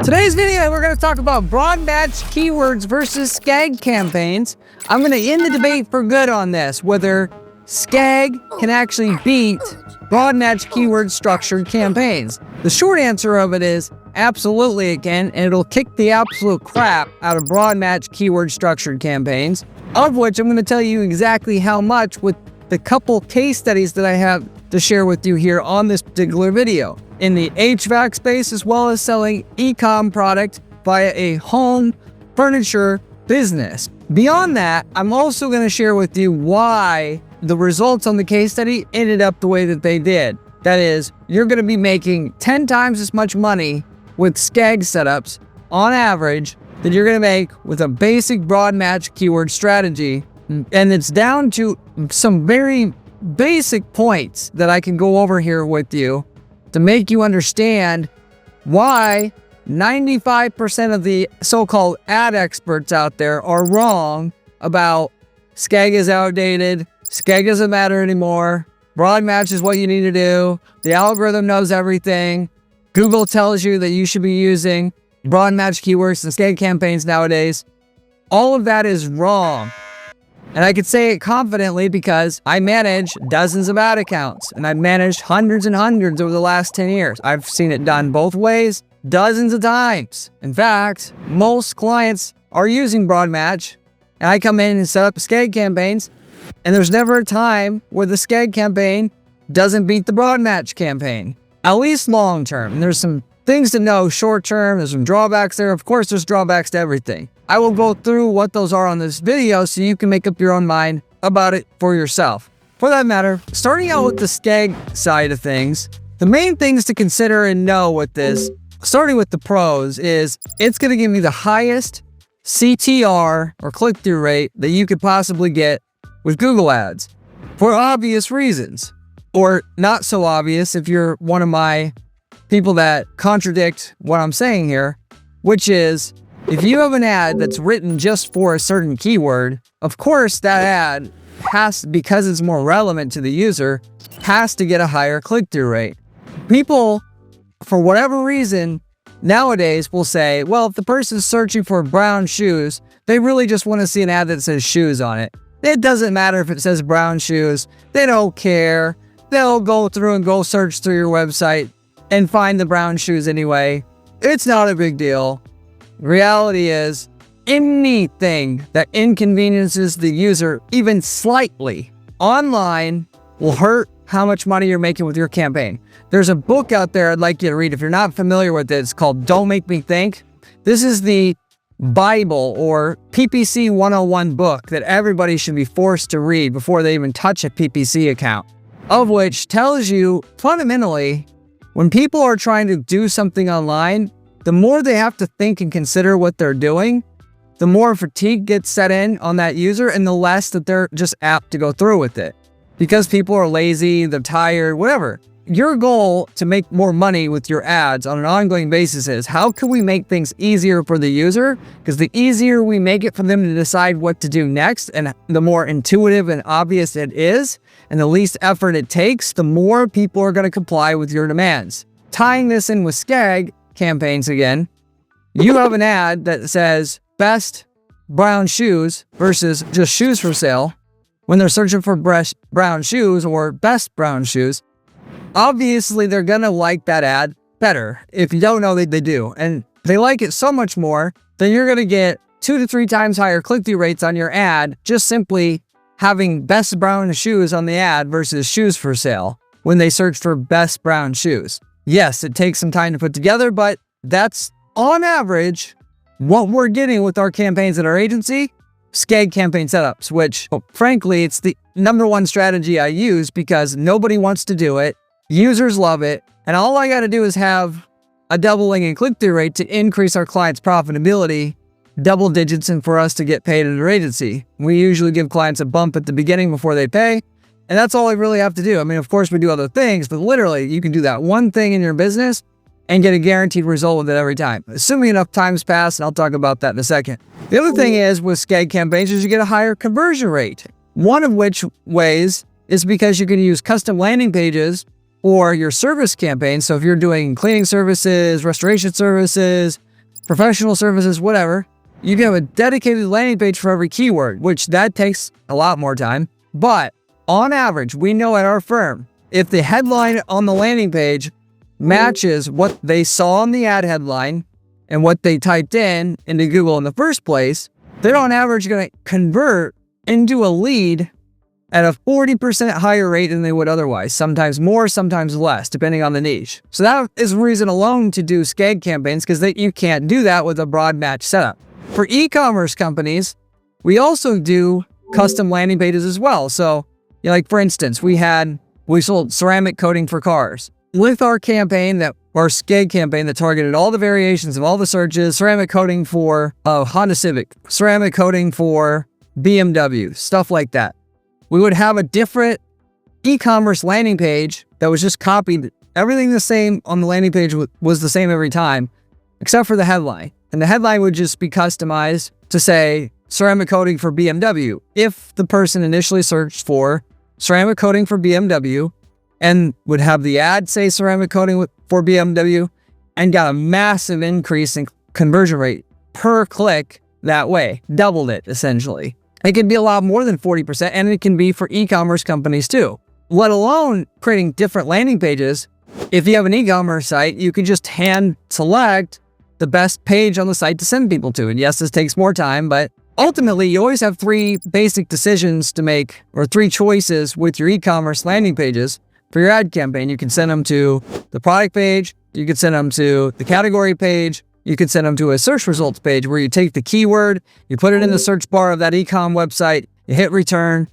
Today's video, we're going to talk about broad match keywords versus SKAG campaigns. I'm going to end the debate for good on this, whether SKAG can actually beat broad match keyword structured campaigns. The short answer of it is absolutely it can, and it'll kick the absolute crap out of broad match keyword structured campaigns, of which I'm going to tell you exactly how much with the couple case studies that I have to share with you here on this particular video. In the HVAC space, as well as selling e-com product via a home furniture business. Beyond that, I'm also going to share with you why the results on the case study ended up the way that they did. That is, you're going to be making 10 times as much money with SKAG setups on average than you're going to make with a basic broad match keyword strategy. And it's down to some very basic points that I can go over here with you to make you understand why 95% of the so-called ad experts out there are wrong about SKAG is outdated, SKAG doesn't matter anymore, broad match is what you need to do, the algorithm knows everything, Google tells you that you should be using broad match keywords and SKAG campaigns nowadays. All of that is wrong. And I could say it confidently because I manage dozens of ad accounts, and I've managed hundreds and hundreds over the last 10 years. I've seen it done both ways, dozens of times. In fact, most clients are using broad match, and I come in and set up SKAG campaigns, and there's never a time where the SKAG campaign doesn't beat the broad match campaign, at least long term. And there's some things to know short term, there's some drawbacks there. Of course, there's drawbacks to everything. I will go through what those are on this video so you can make up your own mind about it for yourself. For that matter, starting out with the SKAG side of things, the main things to consider and know with this, starting with the pros, is it's going to give you the highest CTR or click-through rate that you could possibly get with Google Ads for obvious reasons, or not so obvious if you're one of my people that contradict what I'm saying here, which is if you have an ad that's written just for a certain keyword, of course that ad has, because it's more relevant to the user, has to get a higher click-through rate. People, for whatever reason, nowadays will say, well, if the person's searching for brown shoes, they really just want to see an ad that says shoes on it. It doesn't matter if it says brown shoes. They don't care. They'll go through and go search through your website and find the brown shoes anyway. It's not a big deal. Reality is, anything that inconveniences the user even slightly online will hurt how much money you're making with your campaign. There's a book out there I'd like you to read. If you're not familiar with it, it's called Don't Make Me Think. This is the Bible or PPC 101 book that everybody should be forced to read before they even touch a PPC account, of which tells you fundamentally, when people are trying to do something online, the more they have to think and consider what they're doing, the more fatigue gets set in on that user and the less that they're just apt to go through with it. Because people are lazy, they're tired, whatever. Your goal to make more money with your ads on an ongoing basis is how can we make things easier for the user? Because the easier we make it for them to decide what to do next, and the more intuitive and obvious it is, and the least effort it takes, the more people are going to comply with your demands. Tying this in with SKAG campaigns again, you have an ad that says best brown shoes versus just shoes for sale. When they're searching for brown shoes or best brown shoes, obviously they're gonna like that ad better. If you don't know, they do. And they like it so much more, then you're gonna get 2 to 3 times higher click-through rates on your ad just simply having best brown shoes on the ad versus shoes for sale when they search for best brown shoes. Yes, it takes some time to put together, but that's on average what we're getting with our campaigns at our agency, SKAG campaign setups, which frankly, it's the #1 strategy I use because nobody wants to do it. Users love it. And all I got to do is have a doubling in click-through rate to increase our clients' profitability, double digits, and for us to get paid at our agency. We usually give clients a bump at the beginning before they pay. And that's all I really have to do. I mean, of course, we do other things, but literally, you can do that one thing in your business and get a guaranteed result with it every time, assuming enough time's passed, and I'll talk about that in a second. The other thing is with SKAG campaigns is you get a higher conversion rate. One of which ways is because you can use custom landing pages or your service campaign. So if you're doing cleaning services, restoration services, professional services, whatever. You can have a dedicated landing page for every keyword, which that takes a lot more time. But on average, we know at our firm, if the headline on the landing page matches what they saw on the ad headline and what they typed in into Google in the first place, they're on average going to convert into a lead at a 40% higher rate than they would otherwise. Sometimes more, sometimes less, depending on the niche. So that is a reason alone to do SKAG campaigns, because you can't do that with a broad match setup. For e-commerce companies, we also do custom landing pages as well. So, like for instance, we sold ceramic coating for cars. With our campaign, our SKAG campaign that targeted all the variations of all the searches, ceramic coating for Honda Civic, ceramic coating for BMW, stuff like that. We would have a different e-commerce landing page that was just copied. Everything the same on the landing page was the same every time, except for the headline. And the headline would just be customized to say ceramic coating for BMW. If the person initially searched for ceramic coating for BMW and would have the ad say ceramic coating for BMW and got a massive increase in conversion rate per click that way, doubled it essentially. It can be a lot more than 40%, and it can be for e-commerce companies too, let alone creating different landing pages. If you have an e-commerce site, you can just hand select the best page on the site to send people to. And yes, this takes more time, but ultimately you always have three basic decisions to make, or three choices with your e-commerce landing pages for your ad campaign. You can send them to the product page, you can send them to the category page, you can send them to a search results page where you take the keyword, you put it in the search bar of that e-com website, you hit return.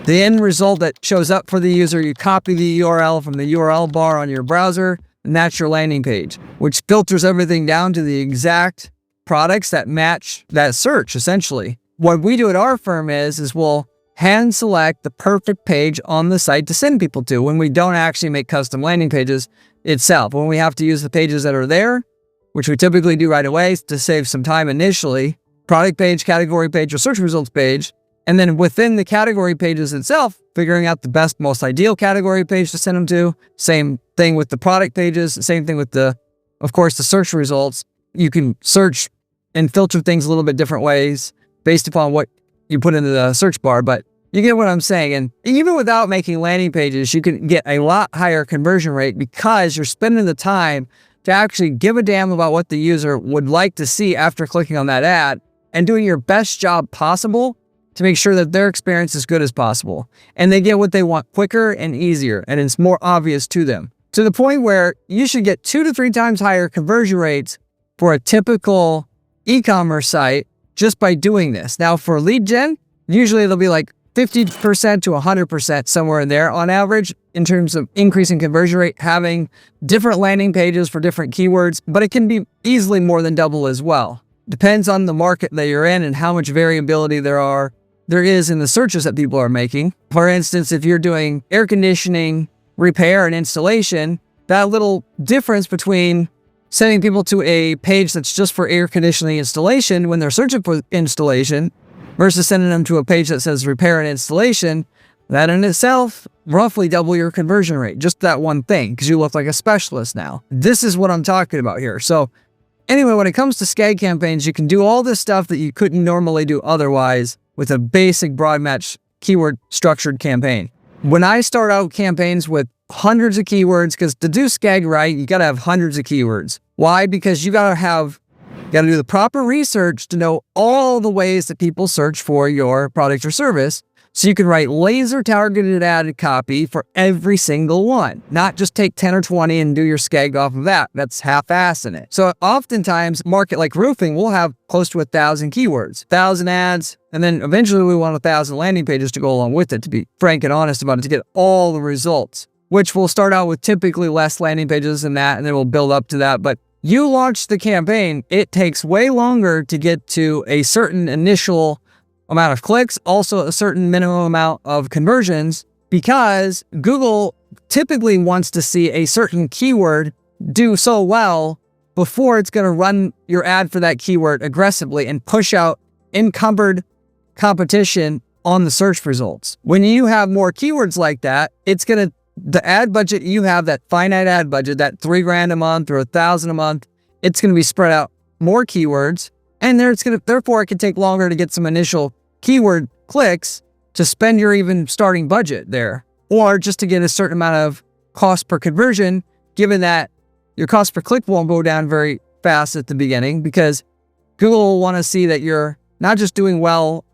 The end result that shows up for the user, you copy the URL from the URL bar on your browser, and that's your landing page, which filters everything down to the exact products that match that search, essentially. What we do at our firm is we'll hand select the perfect page on the site to send people to when we don't actually make custom landing pages itself. When we have to use the pages that are there, which we typically do right away to save some time initially, product page, category page, or search results page, and then within the category pages itself, figuring out the best, most ideal category page to send them to. Same thing with the product pages, same thing with of course, the search results. You can search and filter things a little bit different ways based upon what you put into the search bar, but you get what I'm saying. And even without making landing pages, you can get a lot higher conversion rate because you're spending the time to actually give a damn about what the user would like to see after clicking on that ad and doing your best job possible to make sure that their experience is good as possible. And they get what they want quicker and easier, and it's more obvious to them. To the point where you should get 2 to 3 times higher conversion rates for a typical e-commerce site just by doing this. Now for lead gen, usually they'll be like 50% to 100% somewhere in there on average in terms of increasing conversion rate, having different landing pages for different keywords, but it can be easily more than double as well. Depends on the market that you're in and how much variability there is in the searches that people are making. For instance, if you're doing air conditioning repair and installation, that little difference between sending people to a page that's just for air conditioning installation when they're searching for installation versus sending them to a page that says repair and installation, that in itself roughly double your conversion rate. Just that one thing, because you look like a specialist now. This is what I'm talking about here. So anyway, when it comes to SKAG campaigns, you can do all this stuff that you couldn't normally do otherwise with a basic broad match keyword structured campaign. When I start out campaigns with hundreds of keywords, because to do SKAG right, you got to have hundreds of keywords. Why? Because you got to do the proper research to know all the ways that people search for your product or service. So you can write laser targeted ad copy for every single one, not just take 10 or 20 and do your SKAG off of that. That's half-assing it. So oftentimes, market like roofing will have close to 1,000 keywords, 1,000 ads, and then eventually we want 1,000 landing pages to go along with it, to be frank and honest about it, to get all the results, which will start out with typically less landing pages than that, and then we'll build up to that. But you launch the campaign, it takes way longer to get to a certain initial amount of clicks, also a certain minimum amount of conversions, because Google typically wants to see a certain keyword do so well before it's going to run your ad for that keyword aggressively and push out encumbered competition on the search results. When you have more keywords like that, the ad budget you have, that finite ad budget, that $3,000 a month or $1,000 a month, it's going to be spread out more keywords, and therefore it can take longer to get some initial keyword clicks to spend your even starting budget there, or just to get a certain amount of cost per conversion, given that your cost per click won't go down very fast at the beginning, because Google will want to see that you're not just doing well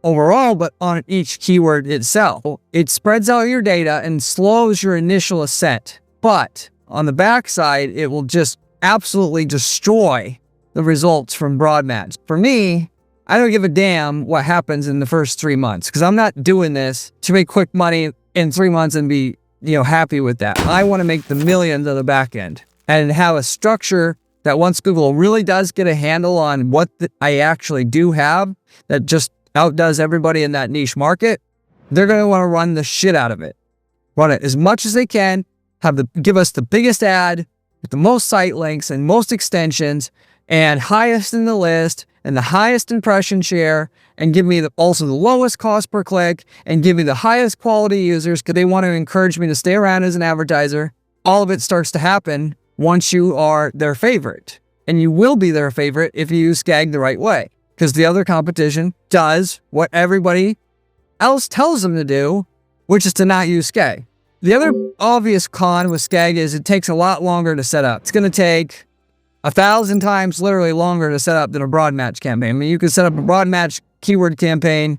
overall, but on each keyword itself. It spreads out your data and slows your initial ascent. But on the backside, it will just absolutely destroy the results from broad match. For me, I don't give a damn what happens in the first 3 months, because I'm not doing this to make quick money in 3 months and be, happy with that. I want to make the millions on the back end and have a structure that once Google really does get a handle on what I actually do have that just outdoes everybody in that niche market, they're going to want to run the shit out of it. Run it as much as they can, give us the biggest ad with the most site links and most extensions and highest in the list and the highest impression share, and give me also the lowest cost per click, and give me the highest quality users, because they want to encourage me to stay around as an advertiser. All of it starts to happen once you are their favorite. And you will be their favorite if you use SKAG the right way, because the other competition does what everybody else tells them to do, which is to not use SKAG. The other obvious con with SKAG is it takes a lot longer to set up. It's going to take 1,000 times literally longer to set up than a broad match campaign. I mean, you can set up a broad match keyword campaign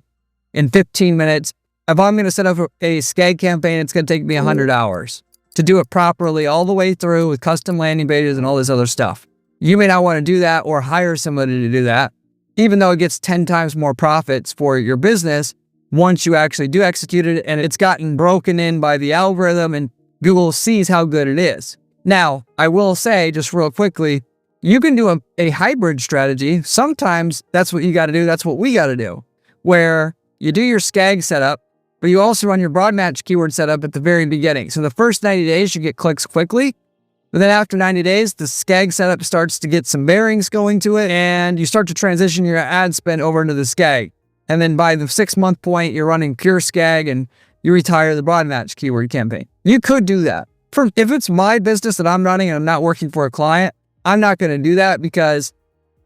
in 15 minutes. If I'm going to set up a SKAG campaign, it's going to take me 100 hours to do it properly all the way through with custom landing pages and all this other stuff. You may not want to do that or hire somebody to do that, even though it gets 10 times more profits for your business once you actually do execute it and it's gotten broken in by the algorithm and Google sees how good it is. Now, I will say just real quickly, you can do a hybrid strategy. Sometimes that's what you got to do. That's what we got to do, where you do your SKAG setup, but you also run your broad match keyword setup at the very beginning. So the first 90 days, you get clicks quickly. But then after 90 days, the SKAG setup starts to get some bearings going to it, and you start to transition your ad spend over into the SKAG. And then by the 6-month point, you're running pure SKAG and you retire the broad match keyword campaign. You could do that. If it's my business that I'm running and I'm not working for a client, I'm not going to do that, because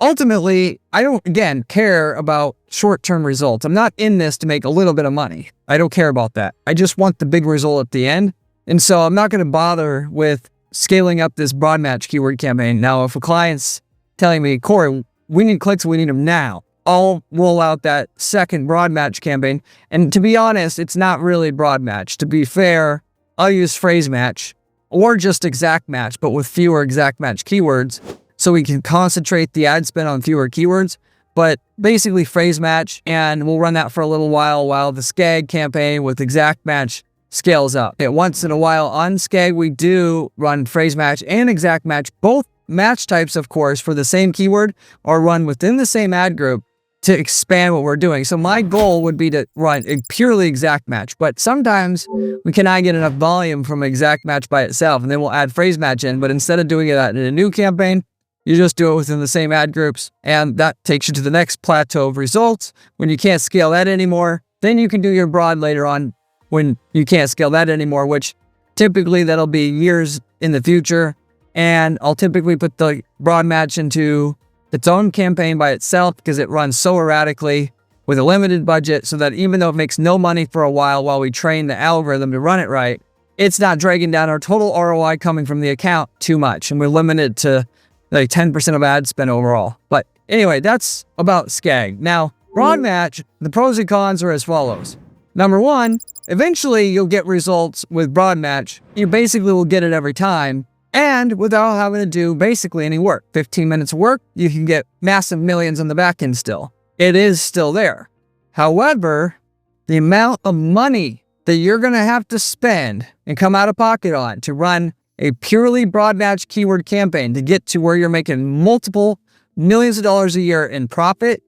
ultimately, I don't, again, care about short-term results. I'm not in this to make a little bit of money. I don't care about that. I just want the big result at the end. And so I'm not going to bother with scaling up this broad match keyword campaign. Now, if a client's telling me, Corey, we need clicks, we need them now, I'll roll out that second broad match campaign. And to be honest, it's not really broad match. To be fair, I'll use phrase match or just exact match, but with fewer exact match keywords, so we can concentrate the ad spend on fewer keywords. But basically phrase match, and we'll run that for a little while the SKAG campaign with exact match scales up. Once in a while on SKAG, we do run phrase match and exact match. Both match types, of course, for the same keyword are run within the same ad group to expand what we're doing. So my goal would be to run a purely exact match, but sometimes we cannot get enough volume from exact match by itself, and then we'll add phrase match in. But instead of doing it in a new campaign, you just do it within the same ad groups, and that takes you to the next plateau of results. When you can't scale that anymore, then you can do your broad later on when you can't scale that anymore, which typically that'll be years in the future. And I'll typically put the broad match into its own campaign by itself, because it runs so erratically with a limited budget, so that even though it makes no money for a while we train the algorithm to run it right, it's not dragging down our total ROI coming from the account too much. And we're limited to like 10% of ad spend overall. But anyway, that's about SKAG. Now, broad match, the pros and cons are as follows. Number one, eventually you'll get results with broad match. You basically will get it every time, and without having to do basically any work. 15 minutes of work, you can get massive millions on the back end still. It is still there. However, the amount of money that you're going to have to spend and come out of pocket on to run a purely broad match keyword campaign to get to where you're making multiple millions of dollars a year in profit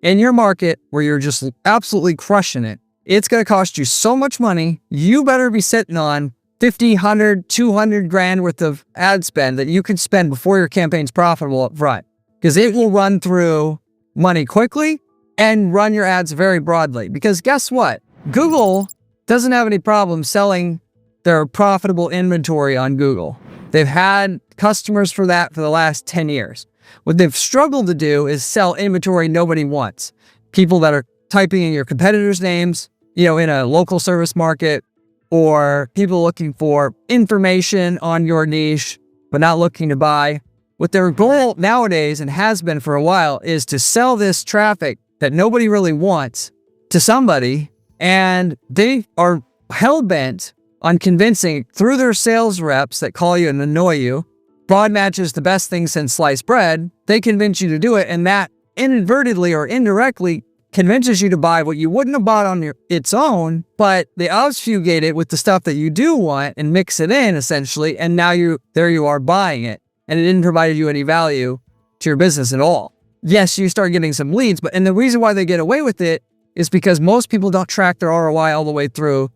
in your market, where you're just absolutely crushing it, it's going to cost you so much money. You better be sitting on 50, 100, 200 grand worth of ad spend that you can spend before your campaign's profitable up front, because it will run through money quickly and run your ads very broadly. Because guess what? Google doesn't have any problem selling their profitable inventory on Google. They've had customers for that for the last 10 years. What they've struggled to do is sell inventory nobody wants. People that are typing in your competitors' names, in a local service market, or people looking for information on your niche, but not looking to buy. What their goal nowadays, and has been for a while, is to sell this traffic that nobody really wants to somebody, and they are hell-bent on convincing through their sales reps that call you and annoy you, broad match is the best thing since sliced bread. They convince you to do it, and that inadvertently or indirectly convinces you to buy what you wouldn't have bought on its own, but they obfuscate it with the stuff that you do want and mix it in, essentially, and now there you are buying it, and it didn't provide you any value to your business at all. Yes, you start getting some leads, and the reason why they get away with it is because most people don't track their ROI all the way through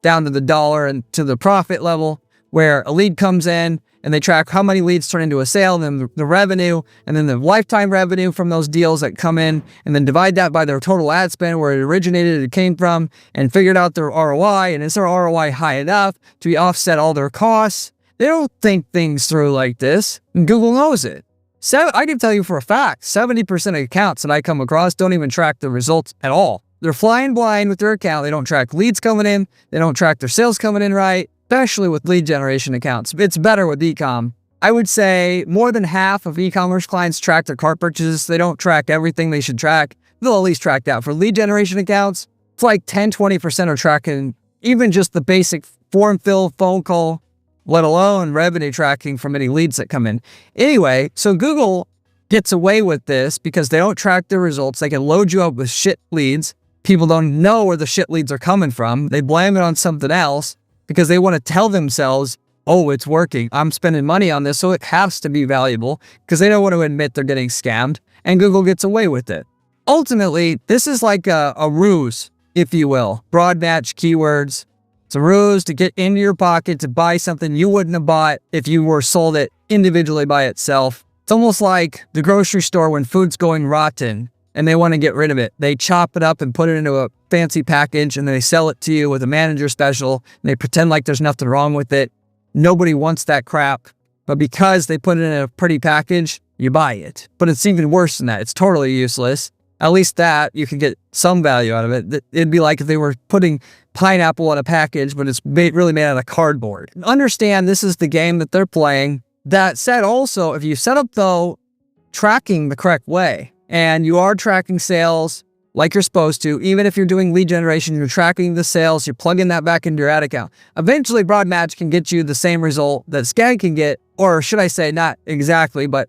down to the dollar and to the profit level, where a lead comes in and they track how many leads turn into a sale, and then the revenue, and then the lifetime revenue from those deals that come in, and then divide that by their total ad spend, where it originated, it came from, and figured out their ROI, and is their ROI high enough to offset all their costs? They don't think things through like this, and Google knows it. So I can tell you for a fact, 70% of accounts that I come across don't even track the results at all. They're flying blind with their account. They don't track leads coming in. They don't track their sales coming in right, especially with lead generation accounts. It's better with e-com. I would say more than half of e-commerce clients track their cart purchases. They don't track everything they should track. They'll at least track that. For lead generation accounts, it's like 10-20% are tracking even just the basic form fill, phone call, let alone revenue tracking from any leads that come in. Anyway, so Google gets away with this because they don't track their results. They can load you up with shit leads. People don't know where the shit leads are coming from. They blame it on something else because they want to tell themselves, oh, it's working. I'm spending money on this, so it has to be valuable, because they don't want to admit they're getting scammed, and Google gets away with it. Ultimately, this is like a ruse, if you will. Broad match keywords. It's a ruse to get into your pocket to buy something you wouldn't have bought if you were sold it individually by itself. It's almost like the grocery store when food's going rotten and they want to get rid of it. They chop it up and put it into a fancy package, and they sell it to you with a manager special, and they pretend like there's nothing wrong with it. Nobody wants that crap, but because they put it in a pretty package, you buy it. But it's even worse than that. It's totally useless. At least that, you can get some value out of it. It'd be like if they were putting pineapple in a package, but it's really made out of cardboard. Understand this is the game that they're playing. That said, also, if you set up, though, tracking the correct way, and you are tracking sales like you're supposed to, even if you're doing lead generation, you're tracking the sales, you're plugging that back into your ad account. Eventually, broad match can get you the same result that SKAG can get, or should I say, not exactly, but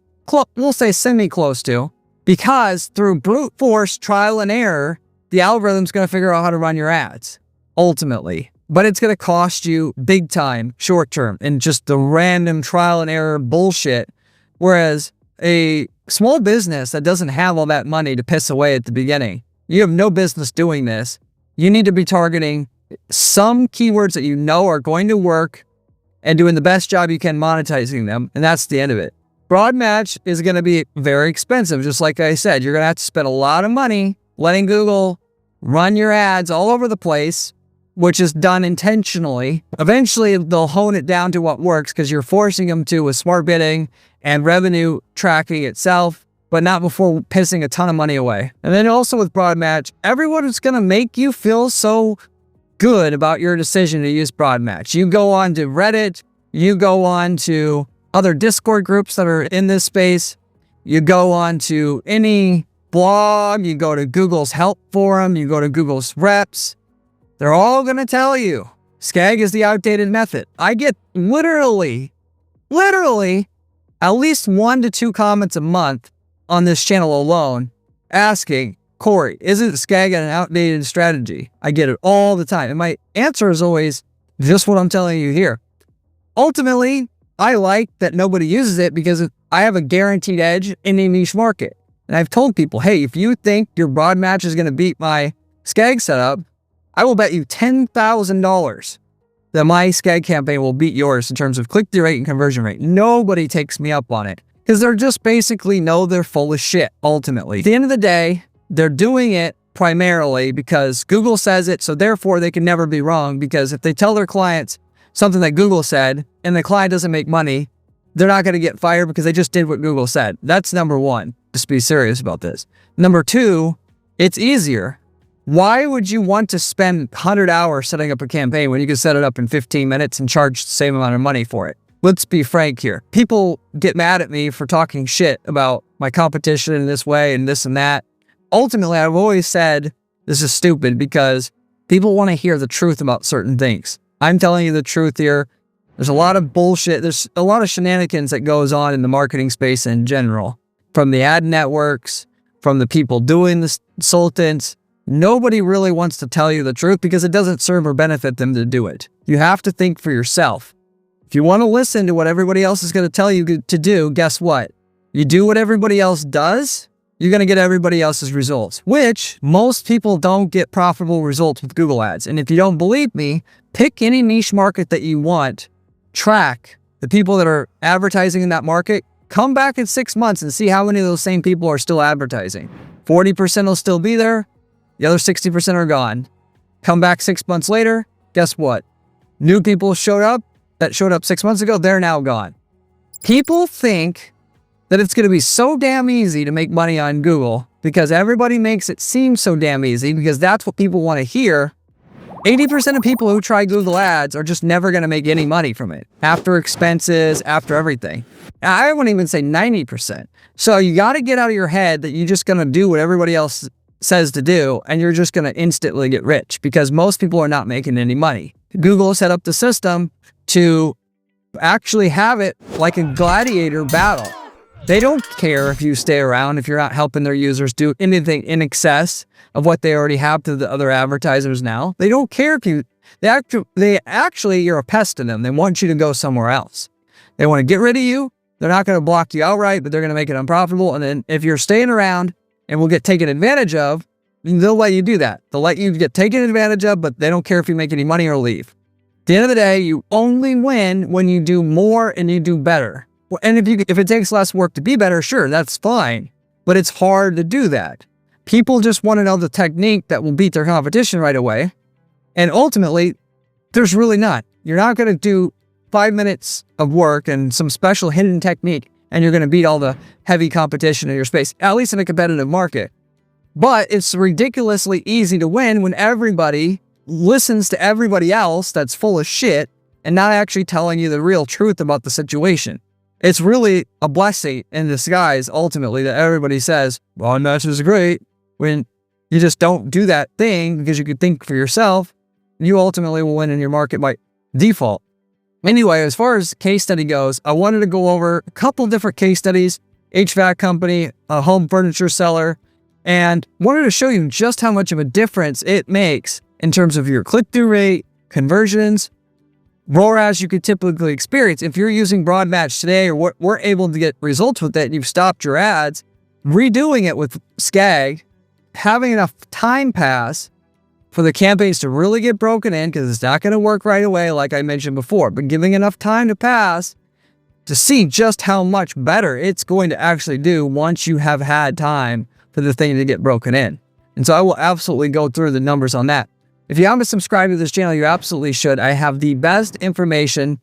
we'll say semi-close to, because through brute force, trial and error, the algorithm's going to figure out how to run your ads, ultimately. But it's going to cost you big time, short term, and just the random trial and error bullshit. Whereas a small business that doesn't have all that money to piss away at the beginning, you have no business doing this. You need to be targeting some keywords that you know are going to work and doing the best job you can monetizing them, and that's the end of it. Broad match is going to be very expensive. Just like I said, you're going to have to spend a lot of money letting Google run your ads all over the place, which is done intentionally. Eventually, they'll hone it down to what works because you're forcing them to with smart bidding and revenue tracking itself, but not before pissing a ton of money away. And then also with broad match, everyone is going to make you feel so good about your decision to use broad match. You go on to Reddit, you go on to other Discord groups that are in this space, you go on to any blog, you go to Google's help forum, you go to Google's reps. They're all going to tell you SKAG is the outdated method. I get literally at least 1 to 2 comments a month on this channel alone asking, Corey, isn't SKAG an outdated strategy? I get it all the time. And my answer is always just what I'm telling you here. Ultimately, I like that nobody uses it because I have a guaranteed edge in a niche market. And I've told people, hey, if you think your broad match is going to beat my SKAG setup, I will bet you $10,000 that my SKAG campaign will beat yours in terms of click-through rate and conversion rate. Nobody takes me up on it because they're just basically know they're full of shit, ultimately. At the end of the day, they're doing it primarily because Google says it, so therefore they can never be wrong, because if they tell their clients something that Google said and the client doesn't make money, they're not going to get fired because they just did what Google said. That's number one. Just be serious about this. Number two, it's easier. Why would you want to spend 100 hours setting up a campaign when you can set it up in 15 minutes and charge the same amount of money for it? Let's be frank here. People get mad at me for talking shit about my competition in this way and this and that. Ultimately, I've always said this is stupid because people want to hear the truth about certain things. I'm telling you the truth here. There's a lot of bullshit. There's a lot of shenanigans that goes on in the marketing space in general. From the ad networks, from the people doing the consultants. Nobody really wants to tell you the truth because it doesn't serve or benefit them to do it. You have to think for yourself. If you want to listen to what everybody else is going to tell you to do, guess what? You do what everybody else does, you're going to get everybody else's results, which most people don't get profitable results with Google Ads. And if you don't believe me, pick any niche market that you want, track the people that are advertising in that market, come back in 6 months and see how many of those same people are still advertising. 40% will still be there. The other 60% are gone. Come back 6 months later, guess what? New people showed up that showed up 6 months ago, they're now gone. People think that it's going to be so damn easy to make money on Google because everybody makes it seem so damn easy because that's what people want to hear. 80% of people who try Google Ads are just never going to make any money from it. After expenses, after everything. I wouldn't even say 90%. So you got to get out of your head that you're just going to do what everybody else says to do, and you're just going to instantly get rich because most people are not making any money. Google set up the system to actually have it like a gladiator battle. They don't care if you stay around, if you're not helping their users do anything in excess of what they already have to the other advertisers now. They don't care if they actually, you're a pest to them. They want you to go somewhere else. They want to get rid of you. They're not going to block you outright, but they're going to make it unprofitable. And then if you're staying around and will get taken advantage of, they'll let you do that. They'll let you get taken advantage of, but they don't care if you make any money or leave. At the end of the day, you only win when you do more and you do better. And if it takes less work to be better, sure, that's fine. But it's hard to do that. People just want to know the technique that will beat their competition right away. And ultimately, there's really not. You're not going to do 5 minutes of work and some special hidden technique and you're going to beat all the heavy competition in your space, at least in a competitive market. But it's ridiculously easy to win when everybody listens to everybody else that's full of shit and not actually telling you the real truth about the situation. It's really a blessing in disguise, ultimately, that everybody says, well, this is great, when you just don't do that thing because you could think for yourself, you ultimately will win in your market by default. Anyway, as far as case study goes, I wanted to go over a couple different case studies, HVAC company, a home furniture seller, and wanted to show you just how much of a difference it makes in terms of your click-through rate, conversions, ROAS you could typically experience. If you're using Broad Match today or we're able to get results with it and you've stopped your ads, redoing it with SKAG, having enough time pass for the campaigns to really get broken in, because it's not going to work right away like I mentioned before, but giving enough time to pass to see just how much better it's going to actually do once you have had time for the thing to get broken in. And so I will absolutely go through the numbers on that. If you haven't subscribed to this channel, you absolutely should. I have the best information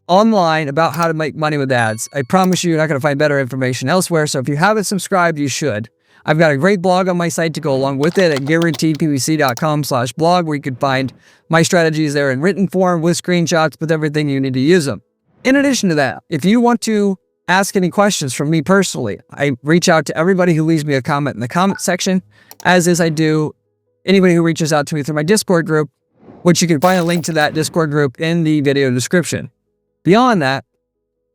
online about how to make money with ads. I promise you're not going to find better information elsewhere. So if you haven't subscribed, you should. I've got a great blog on my site to go along with it at guaranteedppc.com/blog, where you can find my strategies there in written form with screenshots with everything you need to use them. In addition to that, if you want to ask any questions from me personally, I reach out to everybody who leaves me a comment in the comment section, as is I do anybody who reaches out to me through my Discord group, which you can find a link to that Discord group in the video description. Beyond that,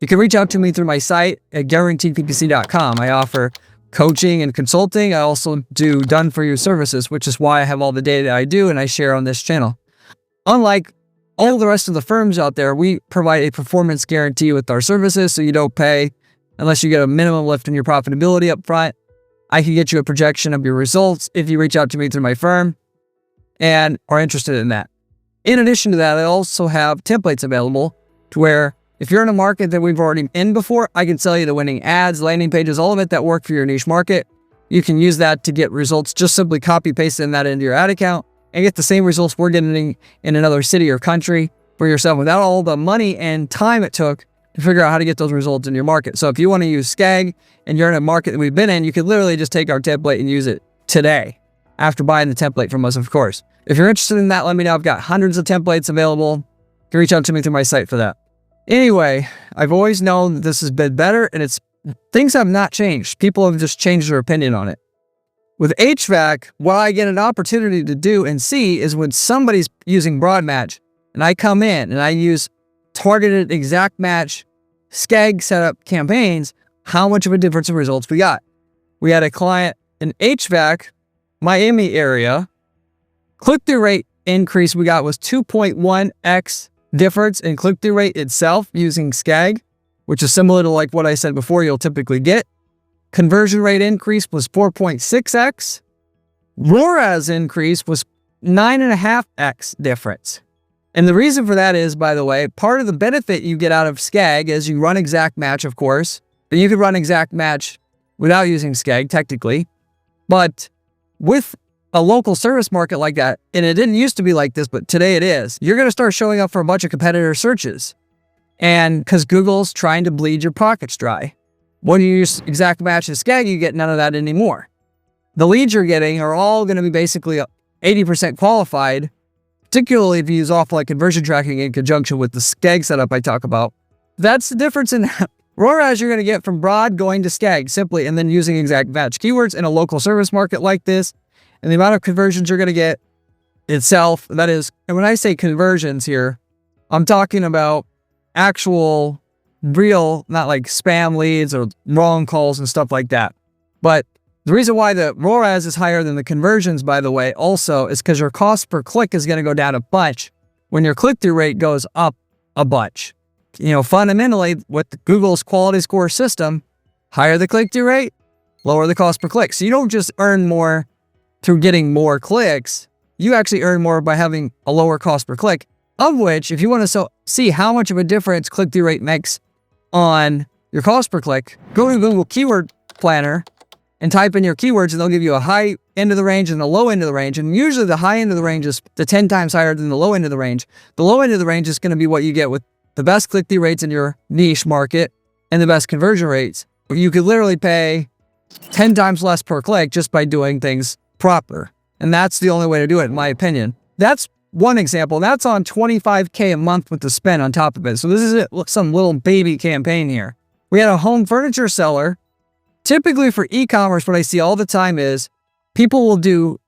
you can reach out to me through my site at guaranteedppc.com. I offer coaching and consulting. I also do done-for-you services, which is why I have all the data I do and I share on this channel. Unlike all the rest of the firms out there, we provide a performance guarantee with our services, so you don't pay unless you get a minimum lift in your profitability up front. I can get you a projection of your results if you reach out to me through my firm and are interested in that. In addition to that, I also have templates available to where if you're in a market that we've already in before, I can sell you the winning ads, landing pages, all of it that work for your niche market. You can use that to get results. Just simply copy pasting that into your ad account and get the same results we're getting in another city or country for yourself without all the money and time it took to figure out how to get those results in your market. So if you want to use SKAG and you're in a market that we've been in, you could literally just take our template and use it today after buying the template from us, of course. If you're interested in that, let me know. I've got hundreds of templates available. You can reach out to me through my site for that. Anyway, I've always known that this has been better, and things have not changed. People have just changed their opinion on it. With HVAC, what I get an opportunity to do and see is when somebody's using broad match, and I come in and I use targeted exact match SKAG setup campaigns, how much of a difference in results we got. We had a client in HVAC, Miami area, click-through rate increase we got was 2.1x difference in click-through rate itself using SKAG, which is similar to like what I said before you'll typically get. Conversion rate increase was 4.6x. ROAS increase was 9.5x difference. And the reason for that is, by the way, part of the benefit you get out of SKAG is you run exact match, of course, but you could run exact match without using SKAG technically. But with a local service market like that, and it didn't used to be like this, but today it is, you're going to start showing up for a bunch of competitor searches. And because Google's trying to bleed your pockets dry. When you use exact match and SKAG, you get none of that anymore. The leads you're getting are all going to be basically 80% qualified, particularly if you use offline conversion tracking in conjunction with the SKAG setup I talk about. That's the difference in ROAS you're going to get from broad going to SKAG simply, and then using exact match keywords in a local service market like this, and the amount of conversions you're going to get itself, that is, and when I say conversions here, I'm talking about actual real, not like spam leads or wrong calls and stuff like that. But the reason why the ROAS is higher than the conversions, by the way, also is because your cost per click is going to go down a bunch when your click-through rate goes up a bunch. You know, fundamentally, with Google's quality score system, higher the click-through rate, lower the cost per click. So you don't just earn more through getting more clicks. You actually earn more by having a lower cost per click, of which, if you want to see how much of a difference click-through rate makes on your cost per click, go to Google Keyword Planner and type in your keywords, and they'll give you a high end of the range and a low end of the range. And usually the high end of the range is the 10 times higher than the low end of the range. The low end of the range is going to be what you get with the best click-through rates in your niche market and the best conversion rates. You could literally pay 10 times less per click just by doing things proper. And that's the only way to do it, in my opinion. That's one example. That's on $25K a month with the spend on top of it. So this is some little baby campaign here. We had a home furniture seller. Typically for e-commerce, what I see all the time is people will do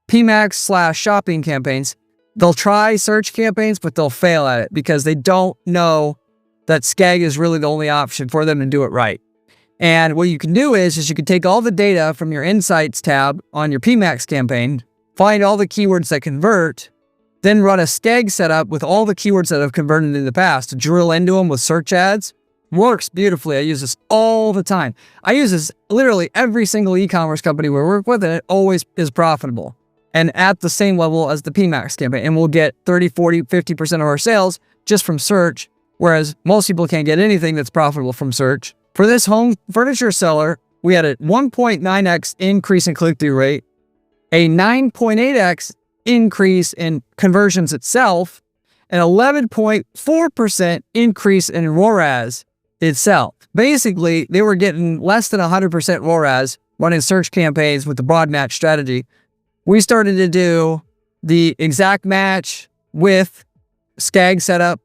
PMAX/shopping campaigns. They'll try search campaigns, but they'll fail at it because they don't know that SKAG is really the only option for them to do it right. And what you can do is you can take all the data from your Insights tab on your PMAX campaign, find all the keywords that convert, then run a SKAG setup with all the keywords that have converted in the past, drill into them with search ads. Works beautifully. I use this all the time. I use this literally every single e-commerce company we work with, and it always is profitable and at the same level as the PMAX campaign. And we'll get 30, 40, 50% of our sales just from search, whereas most people can't get anything that's profitable from search. For this home furniture seller, we had a 1.9x increase in click-through rate, a 9.8x increase in conversions itself, an 11.4% increase in ROAS itself. Basically, they were getting less than 100% ROAS running search campaigns with the broad match strategy. We started to do the exact match with SKAG setup.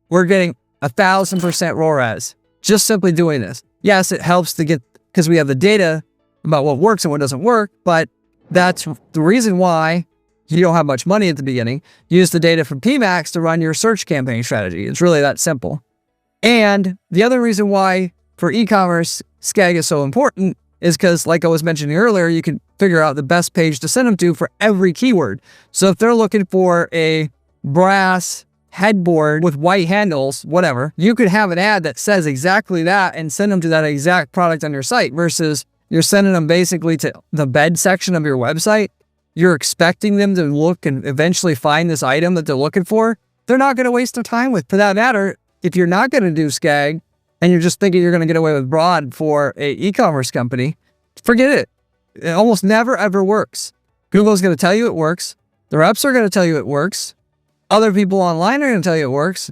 We're getting 1,000% ROAS just simply doing this. Yes, it helps to get, because we have the data about what works and what doesn't work, but that's the reason why you don't have much money at the beginning. Use the data from PMAX to run your search campaign strategy. It's really that simple. And the other reason why for e-commerce SKAG is so important is because, like I was mentioning earlier, you can figure out the best page to send them to for every keyword. So if they're looking for a brass headboard with white handles, whatever, you could have an ad that says exactly that and send them to that exact product on your site, versus you're sending them basically to the bed section of your website. You're expecting them to look and eventually find this item that they're looking for. They're not going to waste their time with. For that matter, if you're not going to do SKAG and you're just thinking you're going to get away with broad for a e-commerce company, forget it. It almost never ever works. Google's going to tell you it works. The reps are going to tell you it works. Other people online are going to tell you it works.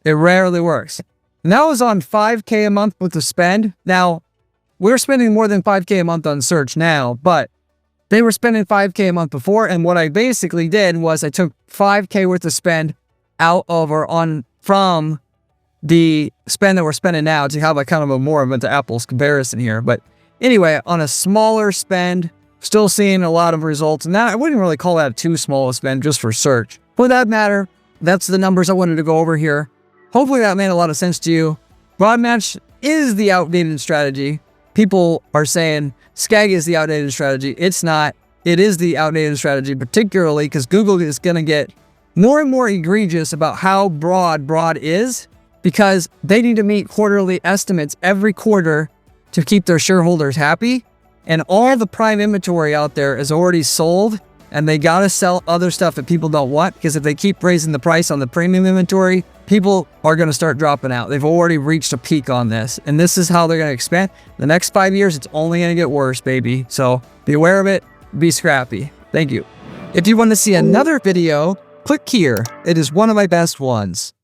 It rarely works. And that was on 5K a month with the spend. Now, we're spending more than 5K a month on search now, but they were spending 5K a month before. And what I basically did was I took 5K worth of spend out of or on from the spend that we're spending now to have like kind of a more of an apples comparison here. But anyway, on a smaller spend, still seeing a lot of results. And that I wouldn't really call that too small a spend just for search. For that matter, that's the numbers I wanted to go over here. Hopefully that made a lot of sense to you. Broad match is the outdated strategy. People are saying SKAG is the outdated strategy. It's not. It is the outdated strategy, particularly because Google is going to get more and more egregious about how broad is, because they need to meet quarterly estimates every quarter to keep their shareholders happy. And all the prime inventory out there is already sold, and they got to sell other stuff that people don't want, because if they keep raising the price on the premium inventory, people are going to start dropping out. They've already reached a peak on this, and this is how they're going to expand. The next 5 years, it's only going to get worse, baby. So be aware of it. Be scrappy. Thank you. If you want to see another video, click here. It is one of my best ones.